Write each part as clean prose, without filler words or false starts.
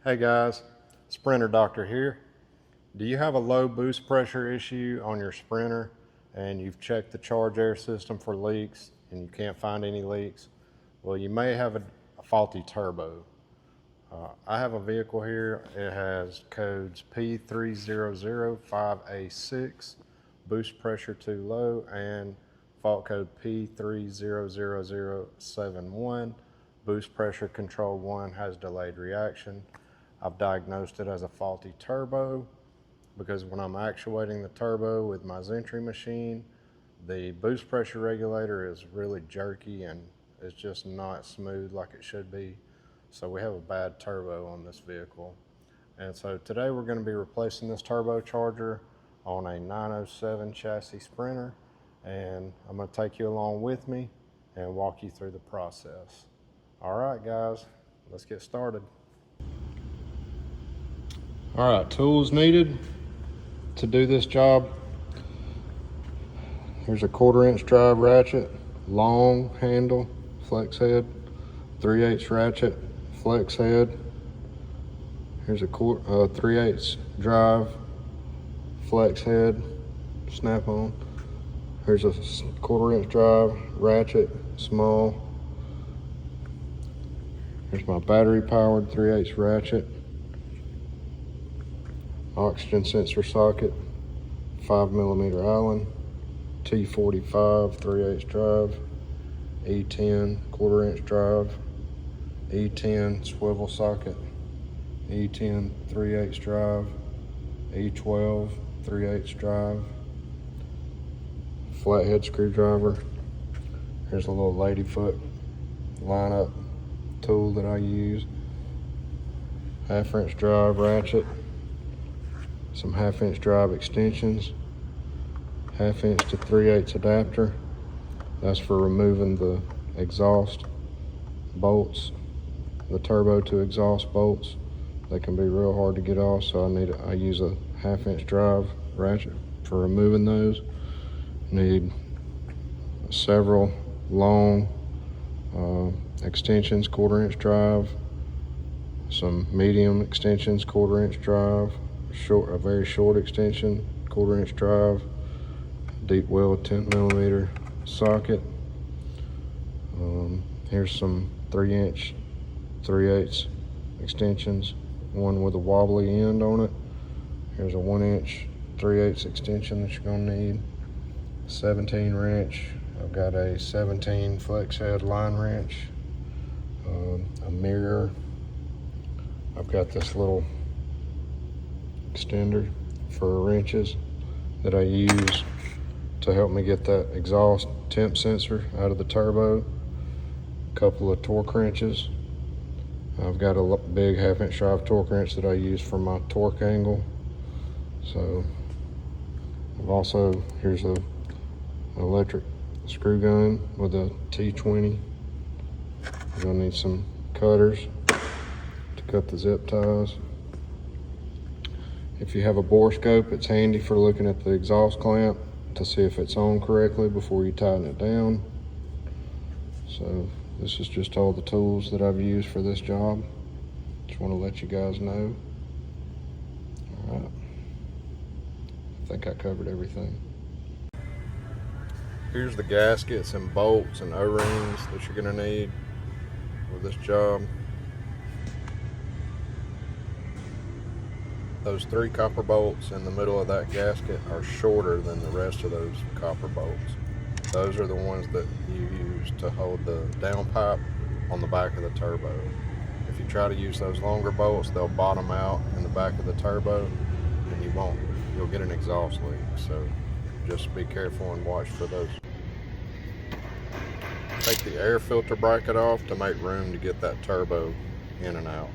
Hey guys, Sprinter Doctor here. Do you have a low boost pressure issue on your Sprinter and you've checked the charge air system for leaks and you can't find any leaks? Well, you may have a faulty turbo. I have a vehicle here. It has codes P3005A6, boost pressure too low, and fault code P300071, boost pressure control 1 has delayed reaction. I've diagnosed it as a faulty turbo because when I'm actuating the turbo with my Zentry machine, the boost pressure regulator is really jerky and it's just not smooth like it should be. So we have a bad turbo on this vehicle. And so today we're going to be replacing this turbocharger on a 907 chassis Sprinter, and I'm going to take you along with me and walk you through the process. All right guys, let's get started. All right, tools needed to do this job. Here's a 1/4" drive ratchet, long handle, flex head, 3/8 ratchet, flex head. Here's a 3/8 drive, flex head, snap on. Here's a 1/4" drive ratchet, small. Here's my battery powered 3/8 ratchet. Oxygen sensor socket, 5mm Allen, T45 3/8 drive, E10 1/4" drive, E10 swivel socket, E10 3/8 drive, E12 3/8 drive, flathead screwdriver. Here's a little ladyfoot lineup tool that I use, 1/2" drive ratchet, some 1/2" drive extensions, 1/2" to 3/8 adapter. That's for removing the exhaust bolts, the turbo to exhaust bolts. They can be real hard to get off, so I use a 1/2" drive ratchet for removing those. Need several long extensions, 1/4" drive, some medium extensions, 1/4" drive, a very short extension, 1/4" drive, deep well 10mm socket. Here's some 3" 3/8 extensions, one with a wobbly end on it. Here's a 1" 3/8 extension that you're gonna need. 17 wrench. I've got a 17 flex head line wrench, a mirror. I've got this little extender for wrenches that I use to help me get that exhaust temp sensor out of the turbo. A couple of torque wrenches. I've got a big 1/2" drive torque wrench that I use for my torque angle. So I've also, here's an electric screw gun with a T20. You're gonna need some cutters to cut the zip ties. If you have a bore scope, it's handy for looking at the exhaust clamp to see if it's on correctly before you tighten it down. So this is just all the tools that I've used for this job. Just want to let you guys know. All right, I think I covered everything. Here's the gaskets and bolts and O-rings that you're gonna need for this job. Those 3 copper bolts in the middle of that gasket are shorter than the rest of those copper bolts. Those are the ones that you use to hold the downpipe on the back of the turbo. If you try to use those longer bolts, they'll bottom out in the back of the turbo and you'll get an exhaust leak. So just be careful and watch for those. Take the air filter bracket off to make room to get that turbo in and out.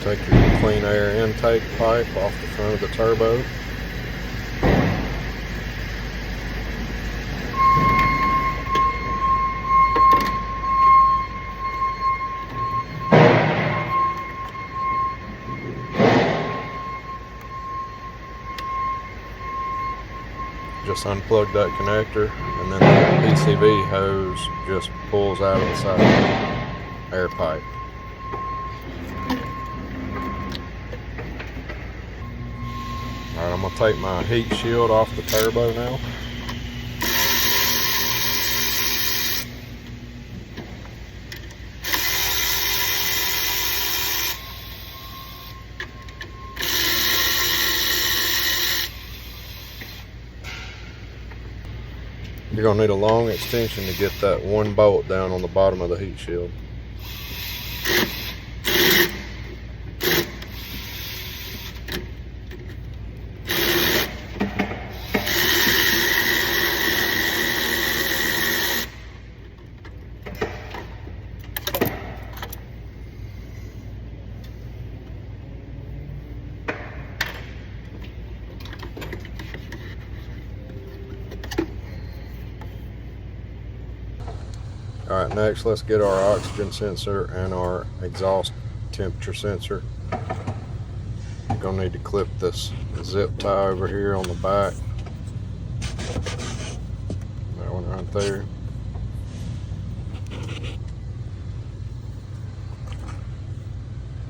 Take your clean air intake pipe off the front of the turbo. just unplug that connector, and then the PCV hose just pulls out of the side of the air pipe. Alright, I'm going to take my heat shield off the turbo now. You're going to need a long extension to get that one bolt down on the bottom of the heat shield. Alright, next let's get our oxygen sensor and our exhaust temperature sensor. You're going to need to clip this zip tie over here on the back. That one right there.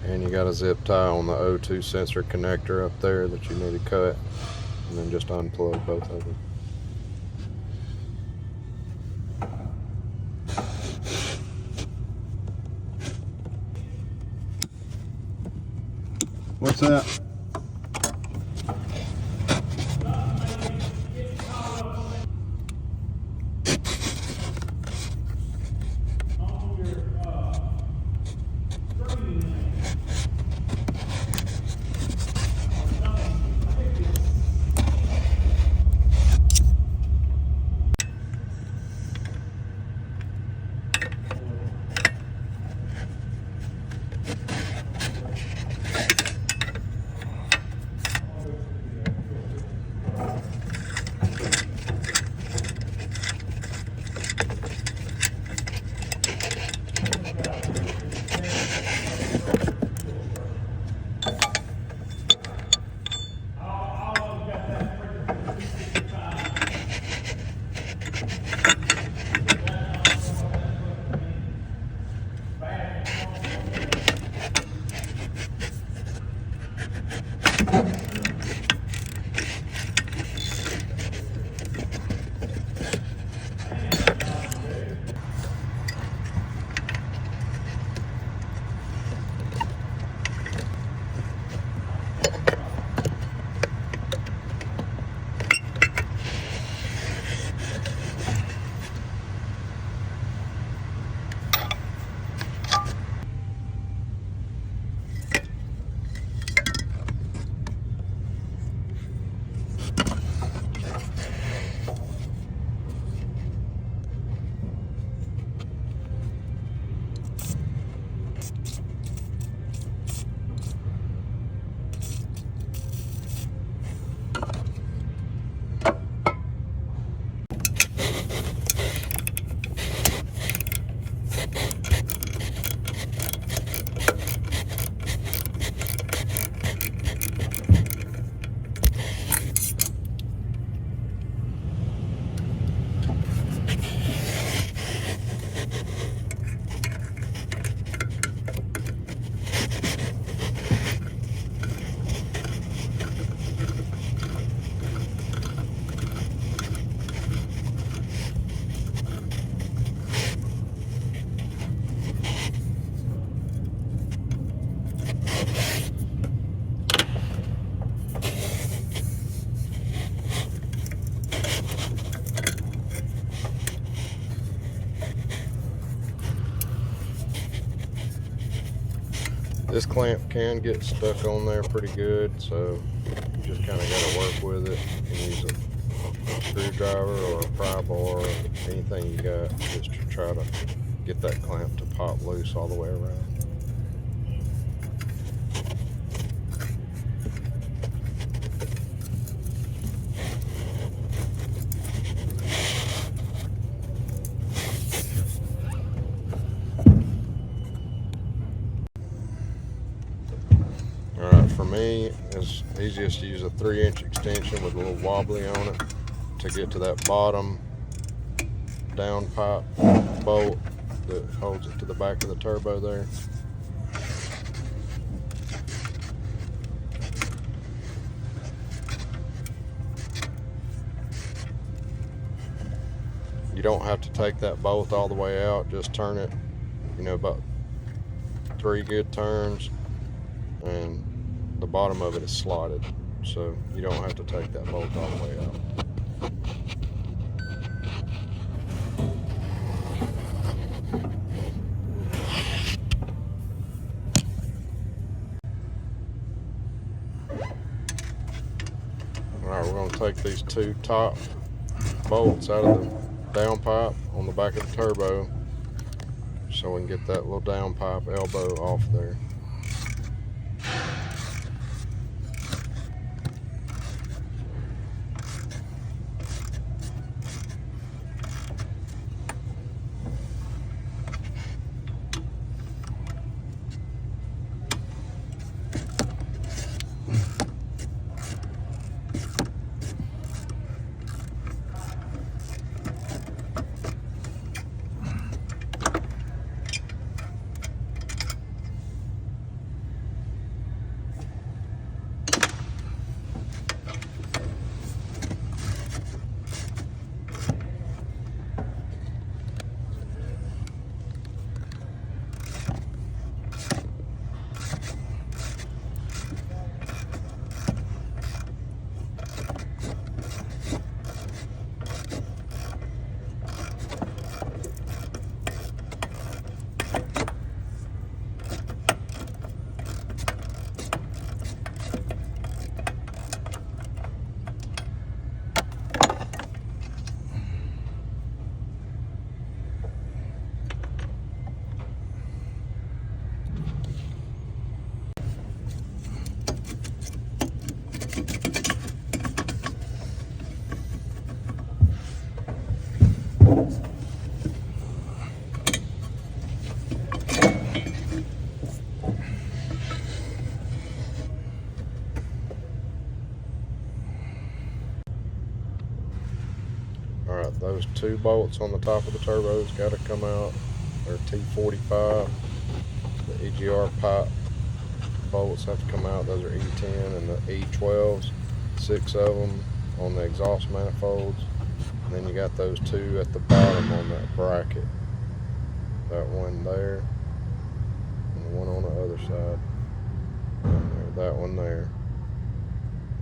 And you got a zip tie on the O2 sensor connector up there that you need to cut, and then just unplug both of them. What's that? This clamp can get stuck on there pretty good, so you just kind of got to work with it. You can use a screwdriver or a pry bar or anything you got just to try to get that clamp to pop loose all the way around. For me, it's easiest to use a 3-inch extension with a little wobbly on it. to get to that bottom down pipe bolt that holds it to the back of the turbo there. You don't have to take that bolt all the way out, just turn it, you know, about 3 good turns, and the bottom of it is slotted, so you don't have to take that bolt all the way out. Alright, we're going to take these 2 top bolts out of the down pipe on the back of the turbo so we can get that little down pipe elbow off there. Alright, those 2 bolts on the top of the turbos got to come out. They're T45. The EGR pipe bolts have to come out. Those are E10 and the E12s. 6 of them on the exhaust manifolds. And then you got those 2 at the bottom on that bracket. That one there and the one on the other side. That one there.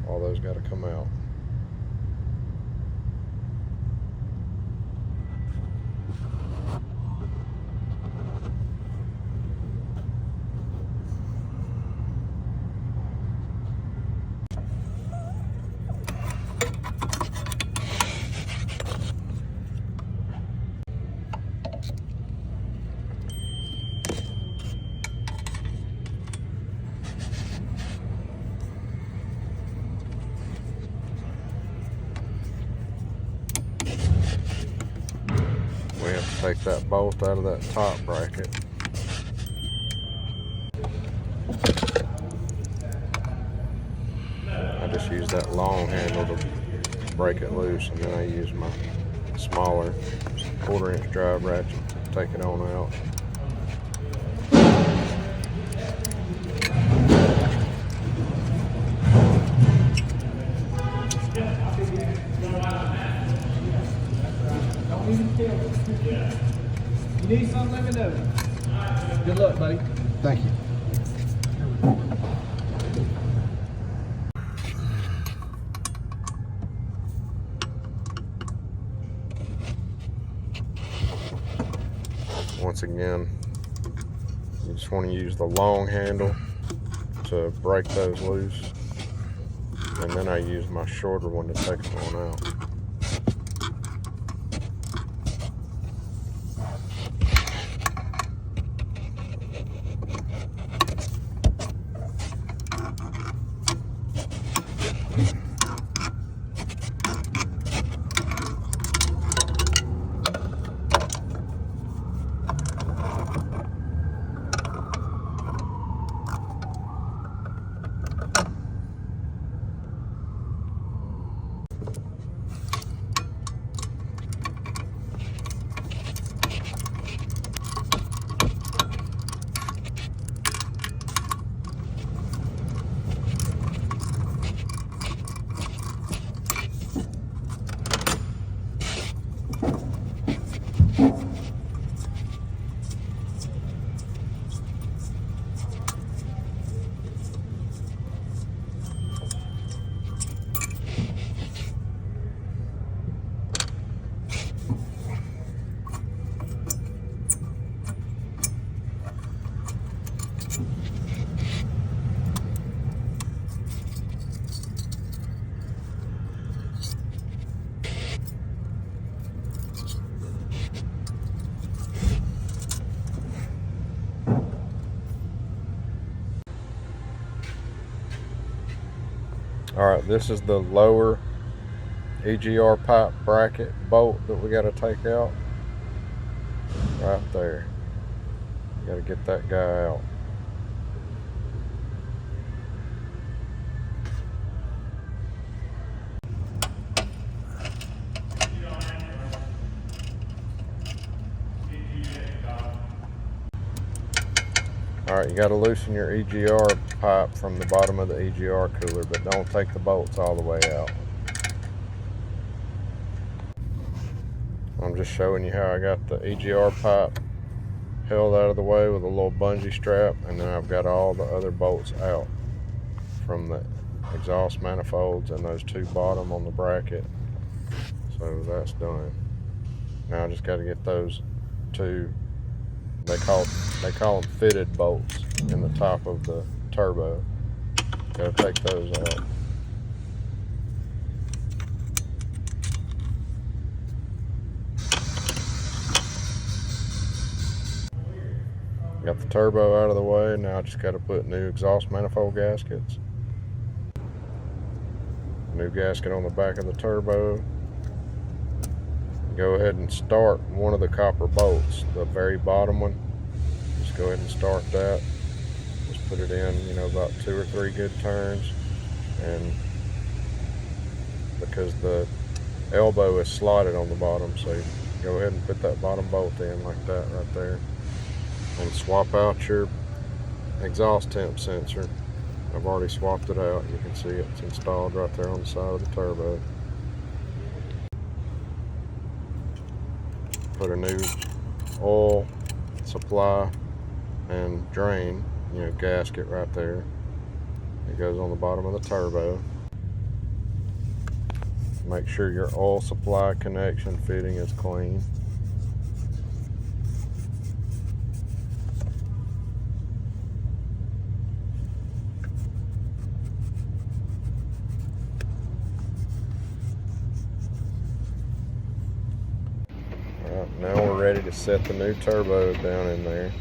All those got to come out. We have to take that bolt out of that top bracket. I just use that long handle to break it loose, and then I use my smaller 1/4-inch drive ratchet to take it on out. You need something, let me know. Good luck, buddy. Thank you. Once again, you just want to use the long handle to break those loose, and then I use my shorter one to take them on out. All right, this is the lower EGR pipe bracket bolt that we got to take out. Right there. Got to get that guy out. All right, you got to loosen your EGR pipe from the bottom of the EGR cooler, but don't take the bolts all the way out. I'm just showing you how I got the EGR pipe held out of the way with a little bungee strap, and then I've got all the other bolts out from the exhaust manifolds and those two bottom on the bracket. So that's done. Now I just got to get those two, they call them fitted bolts in the top of the turbo. Got to take those out. Got the turbo out of the way. Now I just got to put new exhaust manifold gaskets. New gasket on the back of the turbo. Go ahead and start one of the copper bolts, the very bottom one. Just go ahead and start that. Just put it in, you know, about 2 or 3 good turns. And because the elbow is slotted on the bottom, so you go ahead and put that bottom bolt in like that right there. And swap out your exhaust temp sensor. I've already swapped it out. You can see it's installed right there on the side of the turbo. Put a new oil supply and drain, you know, gasket right there. It goes on the bottom of the turbo. Make sure your oil supply connection fitting is clean. Now we're ready to set the new turbo down in there.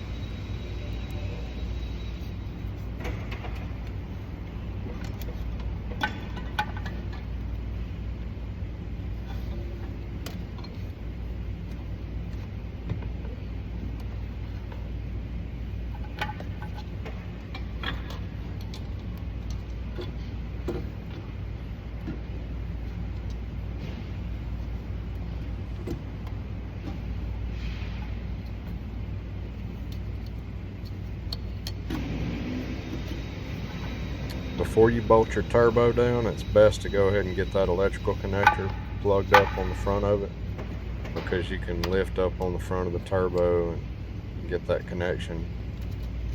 Before you bolt your turbo down, it's best to go ahead and get that electrical connector plugged up on the front of it, because you can lift up on the front of the turbo and get that connection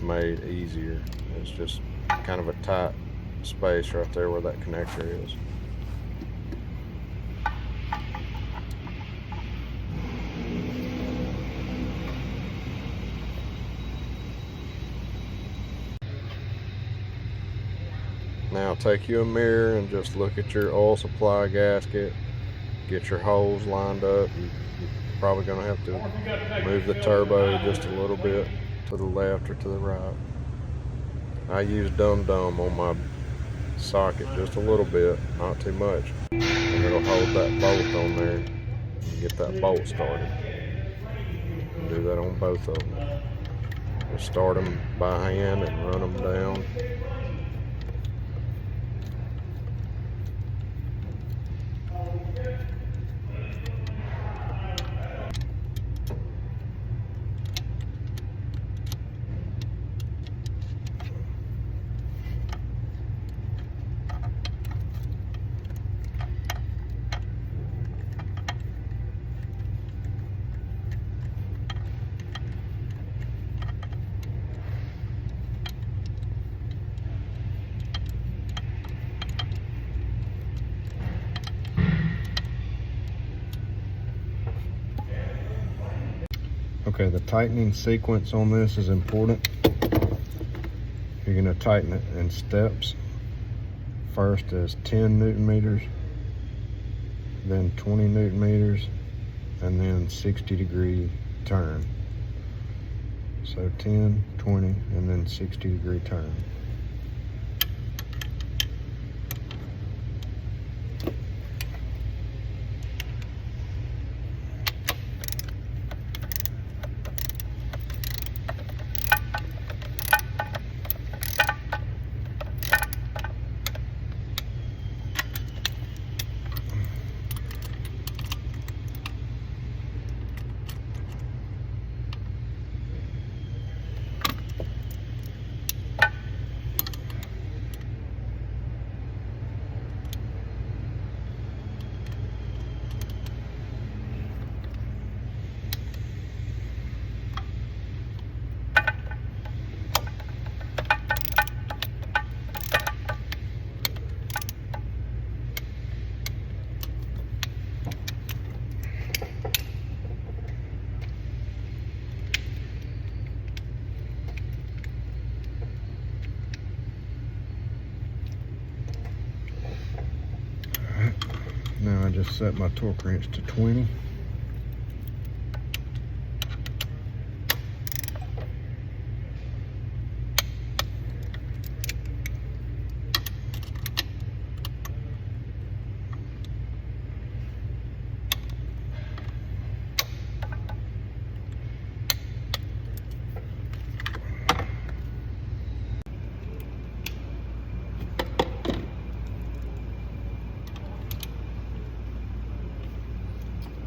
made easier. It's just kind of a tight space right there where that connector is. Now take you a mirror and just look at your oil supply gasket, get your holes lined up. You're probably going to have to move the turbo just a little bit to the left or to the right. I use dum-dum on my socket just a little bit, not too much, and it'll hold that bolt on there and get that bolt started. Do that on both of them. Just start them by hand and run them down. Okay, the tightening sequence on this is important. You're going to tighten it in steps. First is 10 Newton meters, then 20 Newton meters, and then 60-degree turn. So 10, 20, and then 60-degree turn. I just set my torque wrench to 20.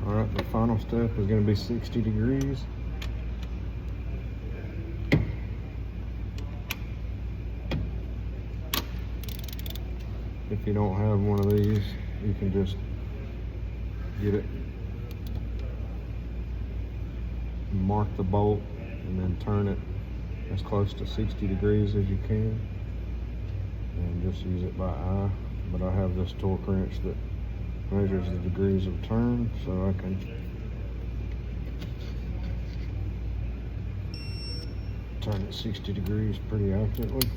All right, the final step is going to be 60 degrees. If you don't have one of these, you can just get it, mark the bolt, and then turn it as close to 60 degrees as you can, and just use it by eye. But I have this torque wrench that measures the degrees of turn, so I can turn it 60 degrees pretty accurately.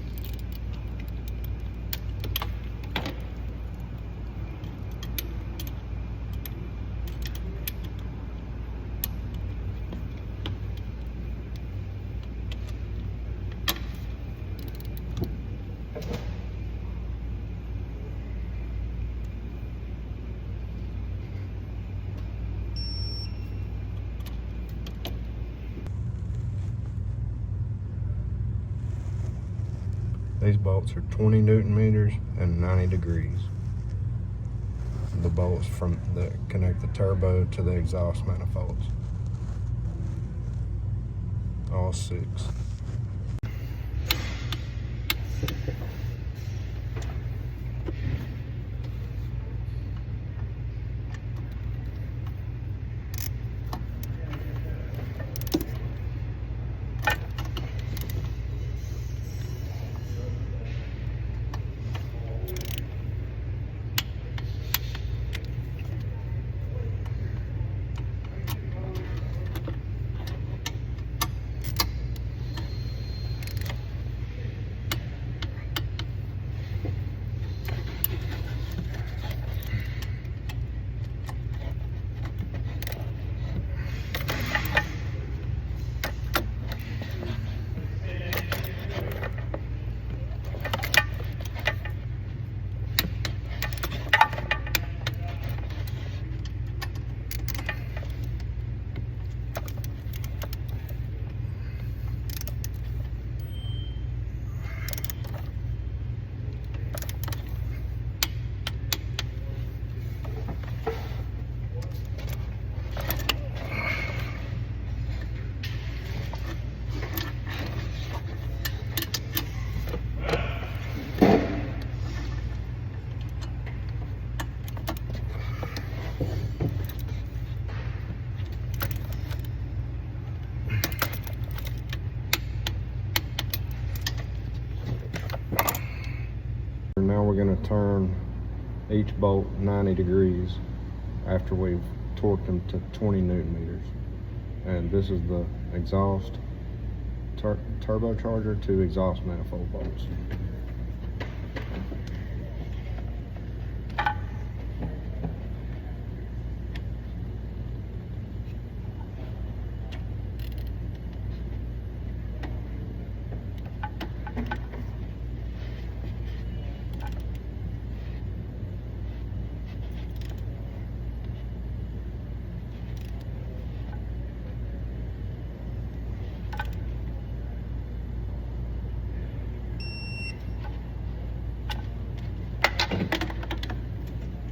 These bolts are 20 Newton meters and 90 degrees. The bolts that connect the turbo to the exhaust manifolds. All 6. Now we're going to turn each bolt 90 degrees after we've torqued them to 20 Newton meters. And this is the exhaust turbocharger to exhaust manifold bolts.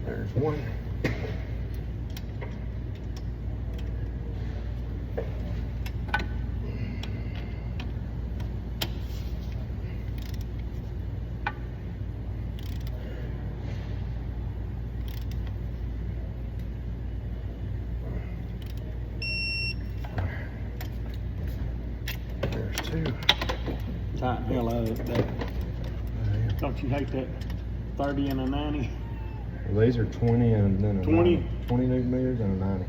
There's one. There's 2. Tighten the hell out of that. Don't you hate that 30 and a 90? Well, these are 20 and then a 20? 90. 20 Newton meters and a 90.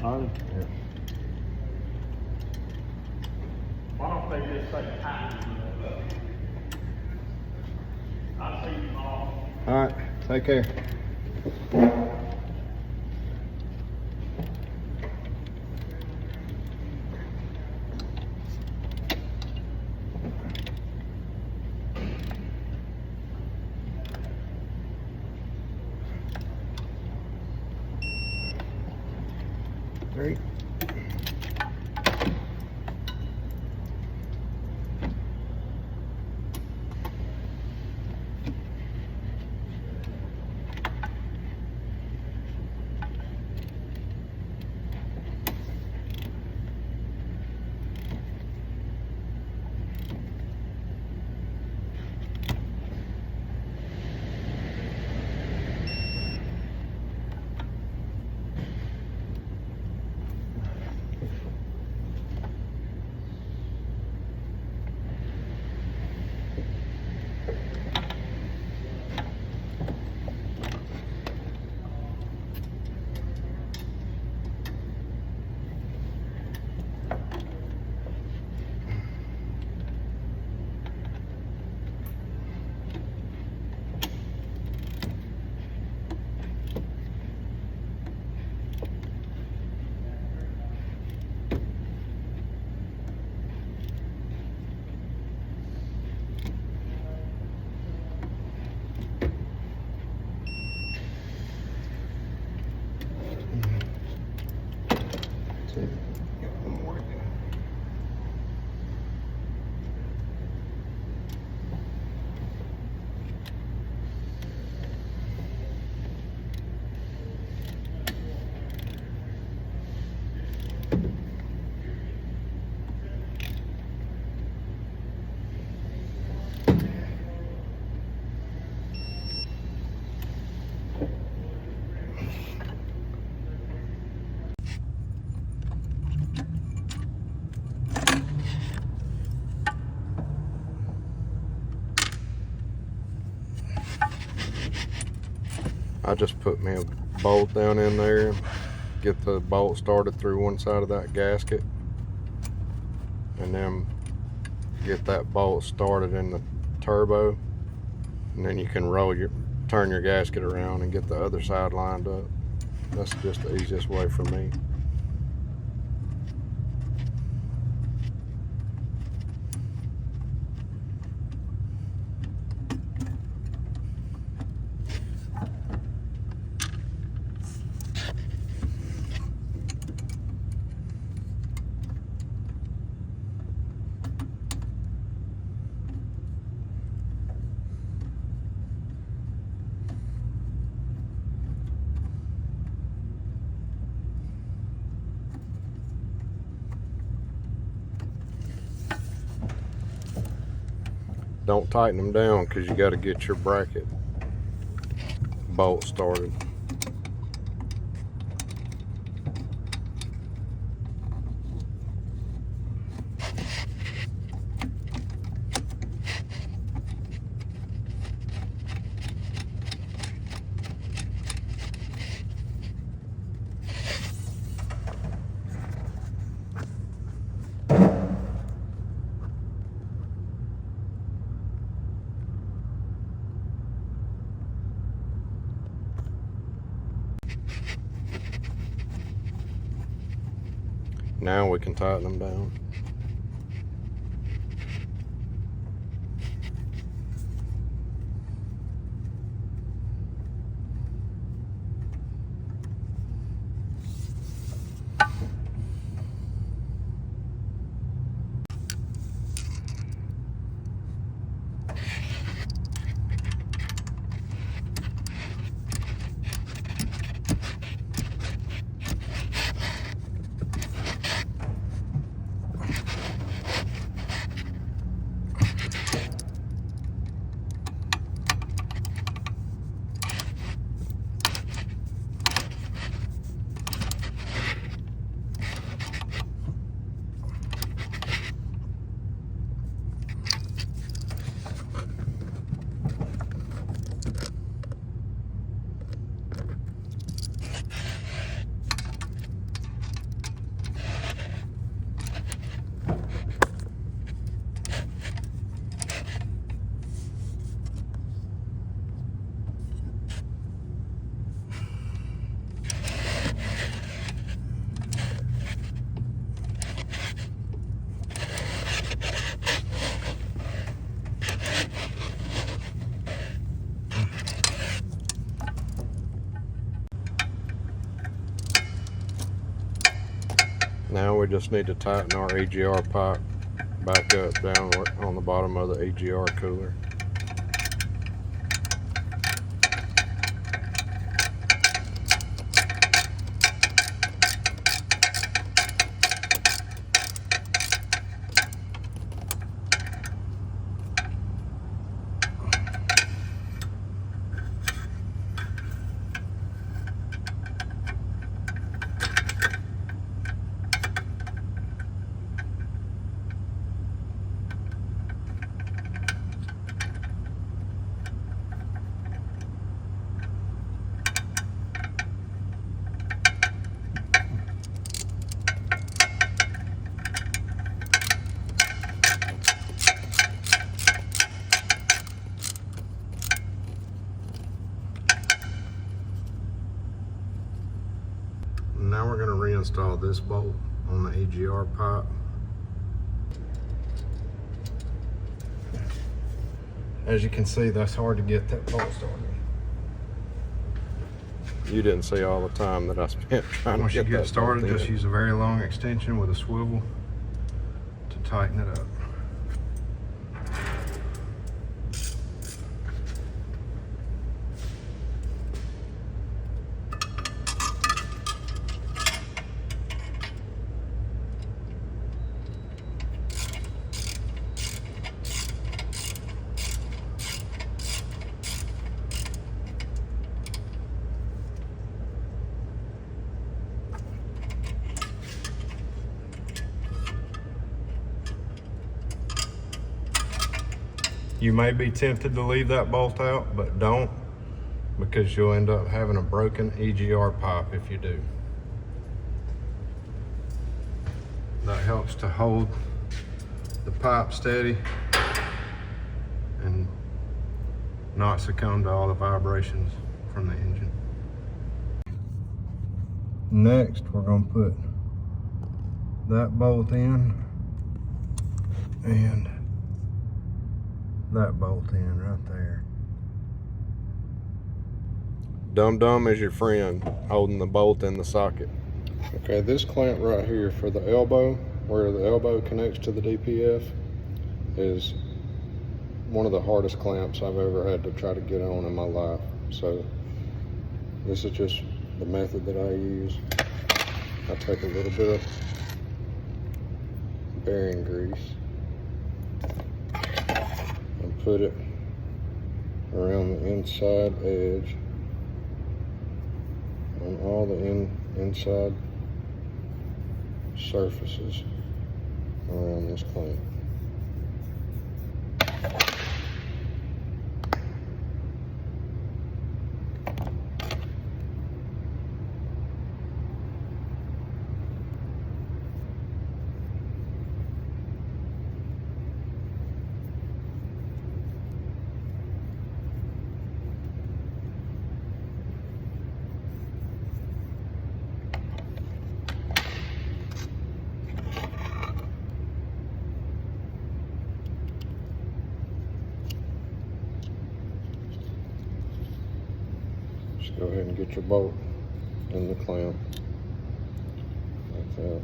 Are they? Yeah. Why don't they just say tighten? I'll see you tomorrow. All right, take care. 3. I just put me a bolt down in there, get the bolt started through one side of that gasket, and then get that bolt started in the turbo, and then you can turn your gasket around and get the other side lined up. That's just the easiest way for me. Don't tighten them down because you got to get your bracket bolt started. Now we can tighten them down. Now we just need to tighten our EGR pipe back up down on the bottom of the EGR cooler. Now we're going to reinstall this bolt on the EGR pipe. As you can see, that's hard to get that bolt started. You didn't see all the time that I spent trying to get that started. Just use a very long extension with a swivel to tighten it up. You may be tempted to leave that bolt out, but don't, because you'll end up having a broken EGR pipe if you do. That helps to hold the pipe steady and not succumb to all the vibrations from the engine. Next, we're going to put that bolt in and that bolt in right there. Dum Dum is your friend, holding the bolt in the socket. Okay, this clamp right here for the elbow, where the elbow connects to the DPF, is one of the hardest clamps I've ever had to try to get on in my life. So this is just the method that I use. I take a little bit of bearing grease and put it around the inside edge on all the inside surfaces around this clamp. Just go ahead and get your bolt in the clamp like that.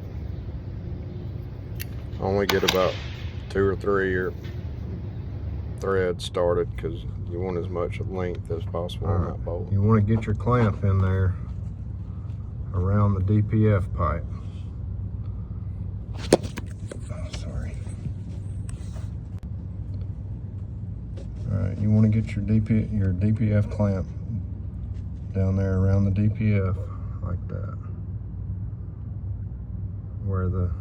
Only get about 2 or 3 threads started, because you want as much length as possible on that bolt. You want to get your clamp in there around the DPF pipe. Oh, sorry. Alright, you want to get your DPF clamp down there around the DPF like that, where the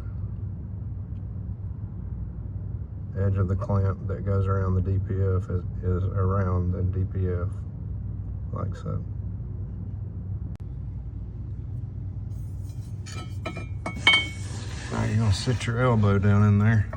edge of the clamp that goes around the DPF is around the DPF, like so. Now you're going to sit your elbow down in there.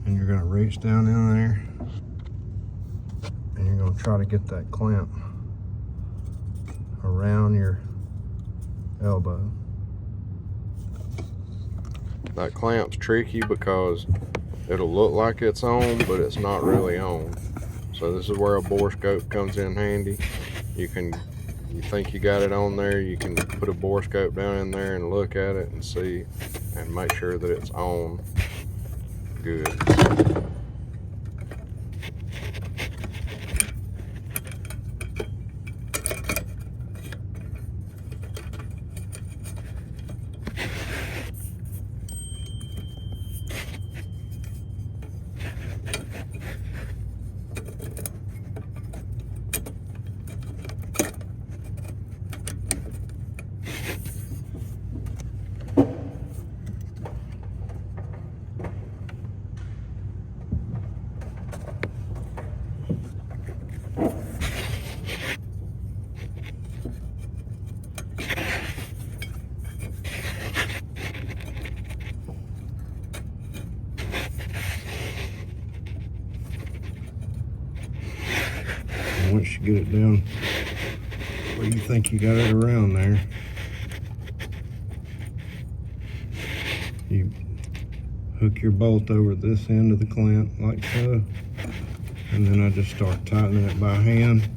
And you're going to reach down in there and you're going to try to get that clamp around your elbow. That clamp's tricky because it'll look like it's on, but it's not really on. So this is where a bore scope comes in handy. You think you got it on there, you can put a bore scope down in there and look at it and see and make sure that it's on good. Once you get it down where you think you got it around there, you hook your bolt over this end of the clamp like so, and then I just start tightening it by hand.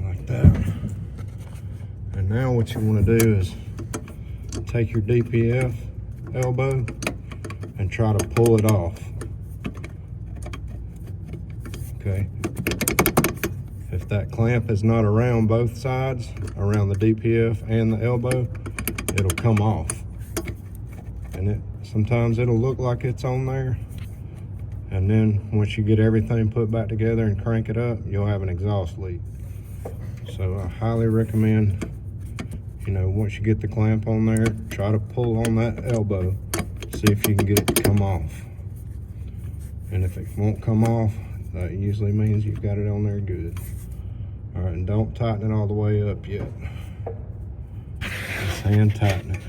Like that. And now what you want to do is take your DPF elbow and try to pull it off. Okay. If that clamp is not around both sides, around the DPF and the elbow, it'll come off. And sometimes it'll look like it's on there. And then once you get everything put back together and crank it up, you'll have an exhaust leak. So I highly recommend, you know, once you get the clamp on there, try to pull on that elbow, see if you can get it to come off. And if it won't come off, that usually means you've got it on there good. All right, and don't tighten it all the way up yet. Just hand tighten it.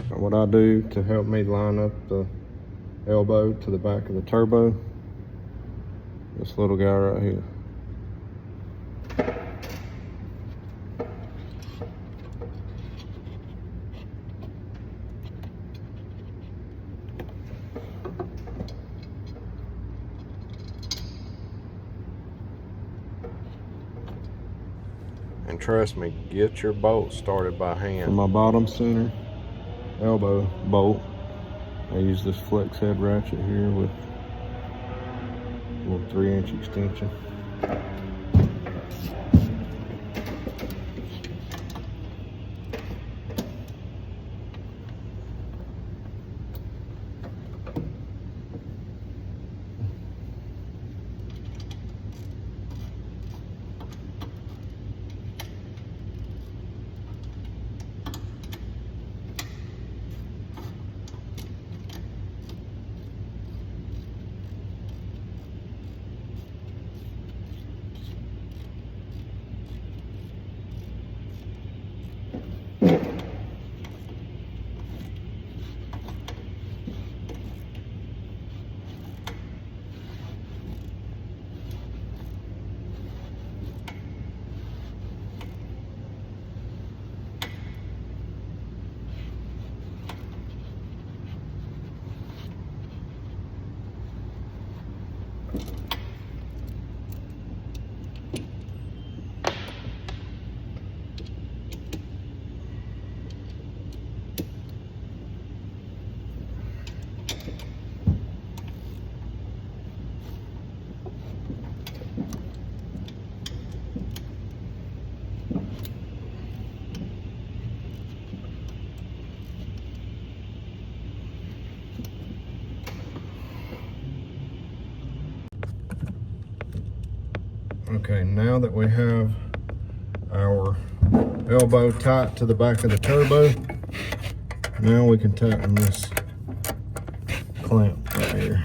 What I do to help me line up the elbow to the back of the turbo, this little guy right here. And trust me, get your bolt started by hand. For my bottom center elbow bolt, I use this flex head ratchet here with a little 3-inch extension. Okay, now that we have our elbow tight to the back of the turbo, now we can tighten this clamp. right here.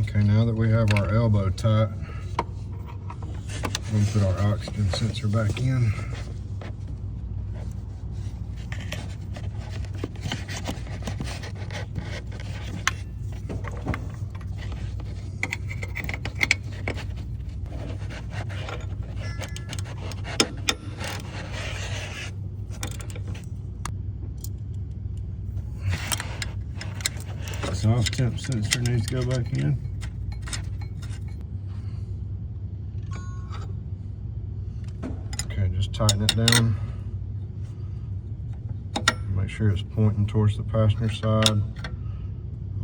Okay, now that we have our elbow tight, we'll put our oxygen sensor back in. Exhaust temp sensor needs to go back in. Okay, just tighten it down. Make sure it's pointing towards the passenger side.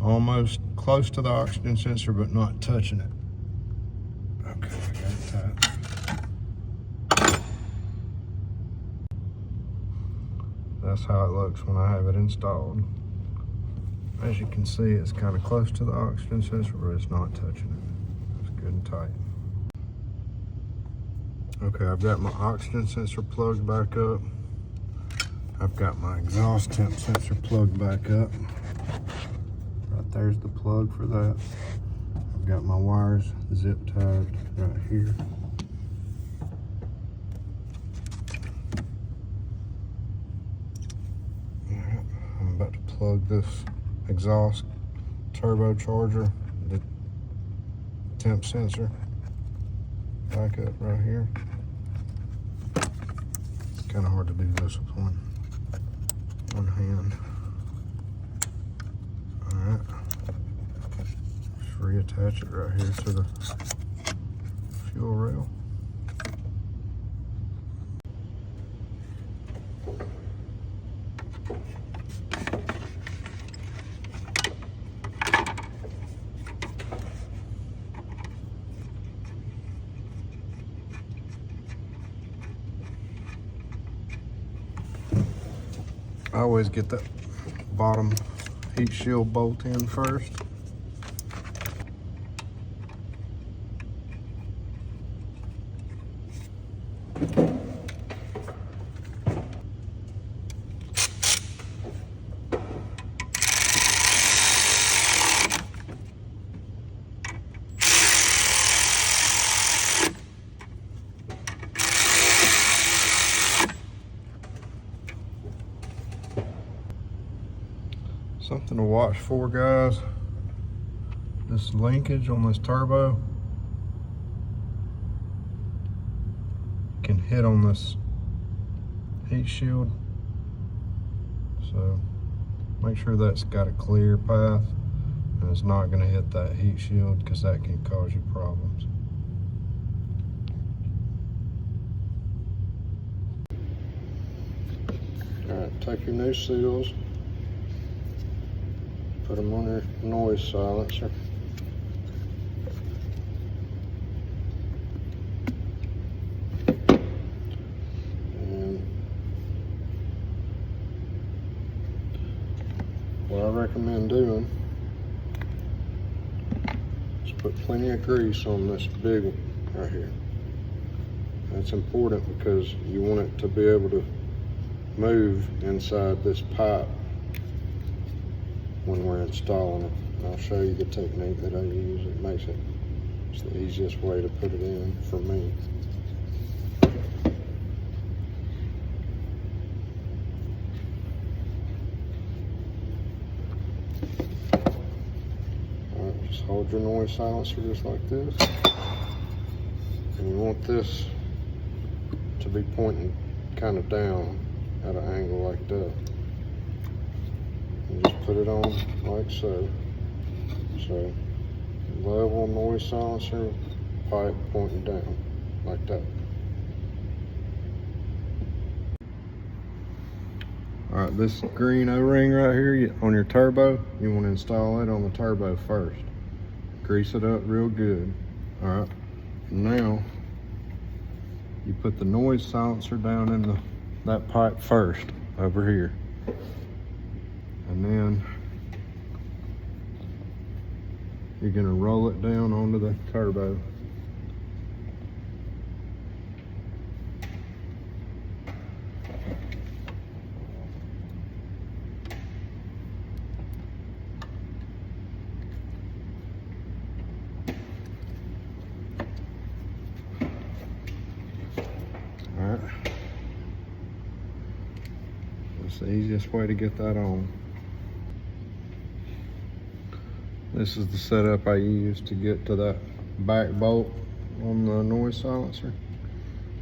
Almost close to the oxygen sensor, but not touching it. Okay, I got it tight. That's how it looks when I have it installed. As you can see, it's kind of close to the oxygen sensor, but it's not touching it. It's good and tight. Okay, I've got my oxygen sensor plugged back up. I've got my exhaust temp sensor plugged back up. Right there's the plug for that. I've got my wires zip tied right here. Alright, I'm about to plug this exhaust turbocharger, the temp sensor, back up right here. It's kind of hard to do this with one hand. Alright, just reattach it right here to the fuel rail. I always get that bottom heat shield bolt in first. Something to watch for, guys. This linkage on this turbo can hit on this heat shield, so make sure that's got a clear path and it's not going to hit that heat shield, because that can cause you problems. Alright, take your new seals, put them on your noise silencer. And what I recommend doing is put plenty of grease on this big one right here. That's important because you want it to be able to move inside this pipe when we're installing it. And I'll show you the technique that I use. It's the easiest way to put it in for me. Alright, just hold your noise silencer just like this. And you want this to be pointing kind of down at an angle like that. And just put it on like so. So level noise silencer, pipe pointing down like that. Alright, this green O-ring right here on your turbo, you want to install it on the turbo first. Grease it up real good. Alright, now you put the noise silencer down in that pipe first over here. And then you're gonna roll it down onto the turbo the easiest way to get that on. This is the setup I use to get to that back bolt on the noise silencer.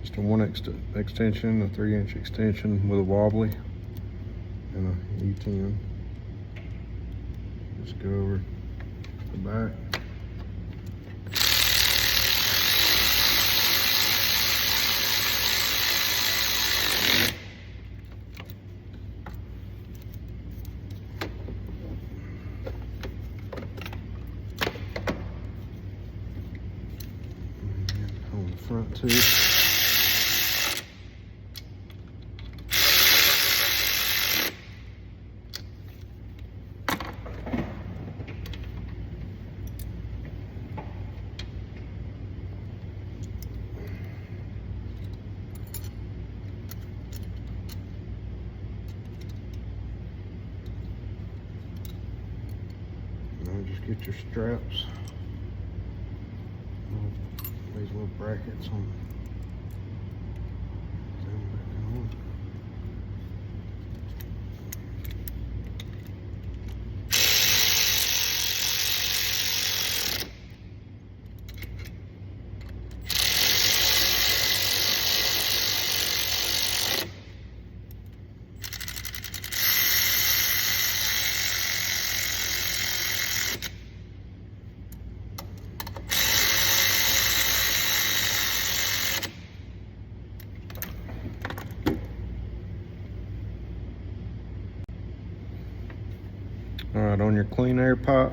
Just a 1 extension, a 3-inch extension with a wobbly and a E10. Just go over the back. On the front too. Now just get your straps. These little brackets on. All right, on your clean air pipe,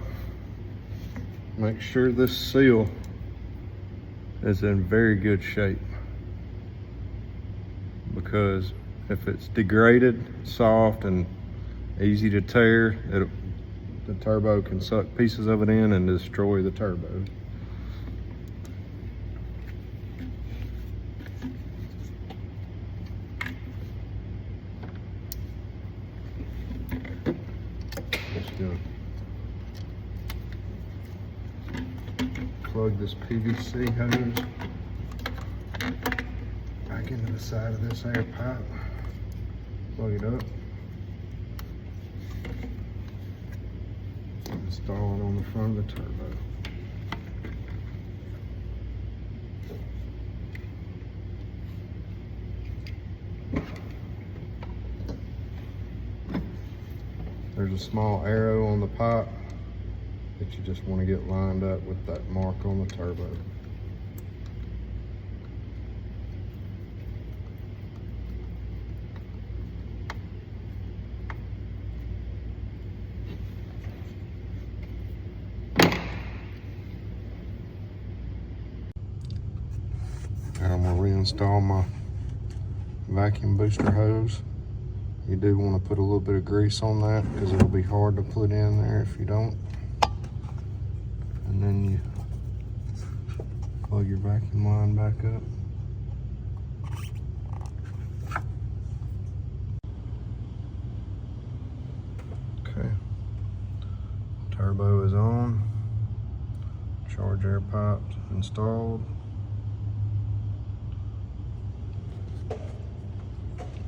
make sure this seal is in very good shape, because if it's degraded, soft, and easy to tear, the turbo can suck pieces of it in and destroy the turbo. Just gonna plug this PVC hose back into the side of this air pipe. Plug it up. Install it on the front of the turbo. There's a small arrow on the pipe that you just want to get lined up with that mark on the turbo. And I'm going to reinstall my vacuum booster hose. You do want to put a little bit of grease on that because it'll be hard to put in there if you don't. And then you plug your vacuum line back up. Okay. Turbo is on. Charge air pipes installed.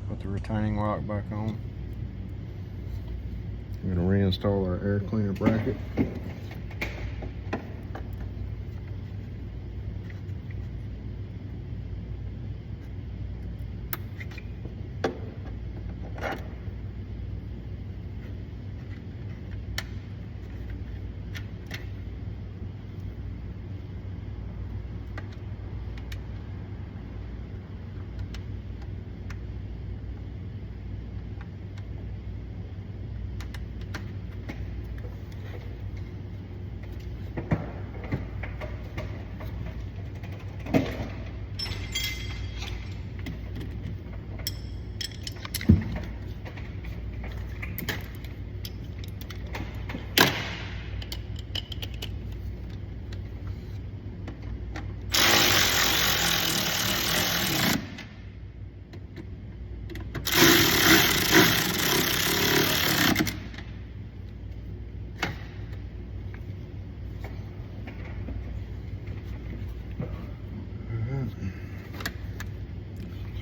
Put the retaining lock back on. I'm going to reinstall our air cleaner bracket.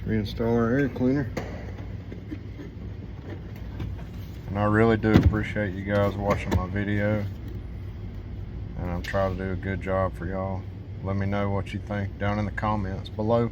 Reinstall our air cleaner. And I really do appreciate you guys watching my video. And I'm trying to do a good job for y'all. Let me know what you think down in the comments below.